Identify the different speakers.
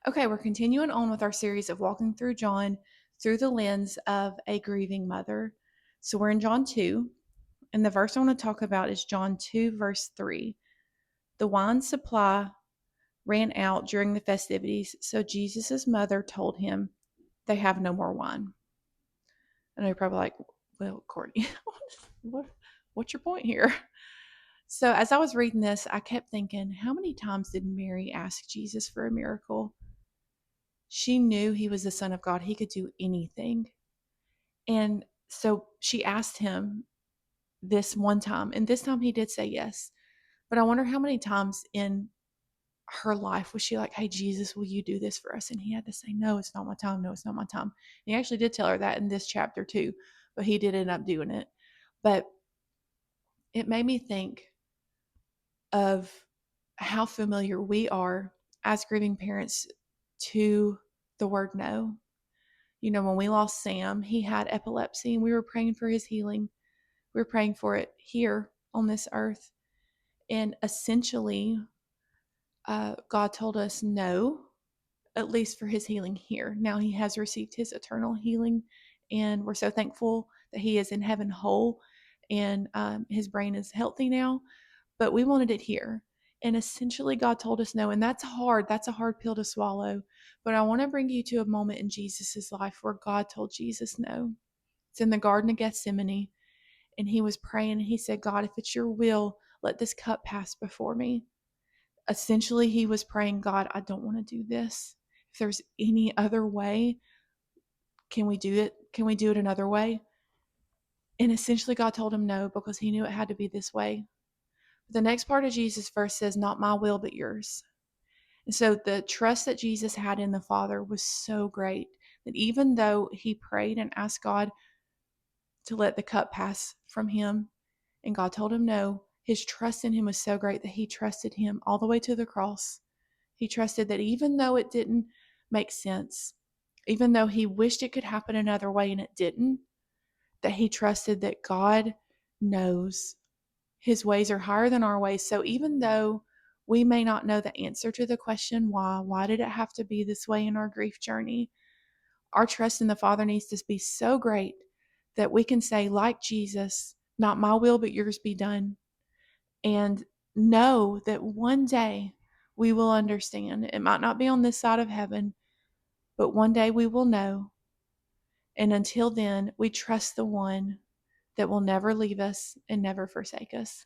Speaker 1: Okay, we're continuing on with our series of walking through John through the lens of a grieving mother. So we're in John 2, and the verse I want to talk about is John 2, verse 3. The wine supply ran out during the festivities, so Jesus' mother told him they have no more wine. I know you're probably like, well, Courtney, what, what's your point here? So as I was reading this, I kept thinking, how many times did Mary ask Jesus for a miracle? She knew he was the Son of God. He could do anything. And so she asked him this one time, and this time he did say yes. But I wonder how many times in her life was she like, "Hey, Jesus, will you do this for us?" And he had to say, "No, it's not my time. No, it's not my time." And he actually did tell her that in this chapter too, but he did end up doing it. But it made me think of how familiar we are as grieving parents to the word no. You know, when we lost Sam, he had epilepsy and we were praying for his healing. We were praying for it here on this earth. And essentially, God told us no, at least for his healing here. Now he has received his eternal healing, and we're so thankful that he is in heaven whole and his brain is healthy now. But we wanted it here. And essentially, God told us no. And that's hard. That's a hard pill to swallow. But I want to bring you to a moment in Jesus's life where God told Jesus no. It's in the Garden of Gethsemane. And he was praying and he said, God, if it's your will, let this cup pass before me. Essentially, he was praying, God, I don't want to do this. If there's any other way, can we do it? Can we do it another way? And essentially, God told him no because he knew it had to be this way. The next part of Jesus' verse says, not my will, but yours. And so the trust that Jesus had in the Father was so great that even though he prayed and asked God to let the cup pass from him, and God told him no, his trust in him was so great that he trusted him all the way to the cross. He trusted that even though it didn't make sense, even though he wished it could happen another way and it didn't, that he trusted that God knows his ways are higher than our ways. So even though we may not know the answer to the question, why did it have to be this way in our grief journey? Our trust in the Father needs to be so great that we can say, like Jesus, not my will, but yours be done. And know that one day we will understand. It might not be on this side of heaven, but one day we will know. And until then, we trust the one that will never leave us and never forsake us.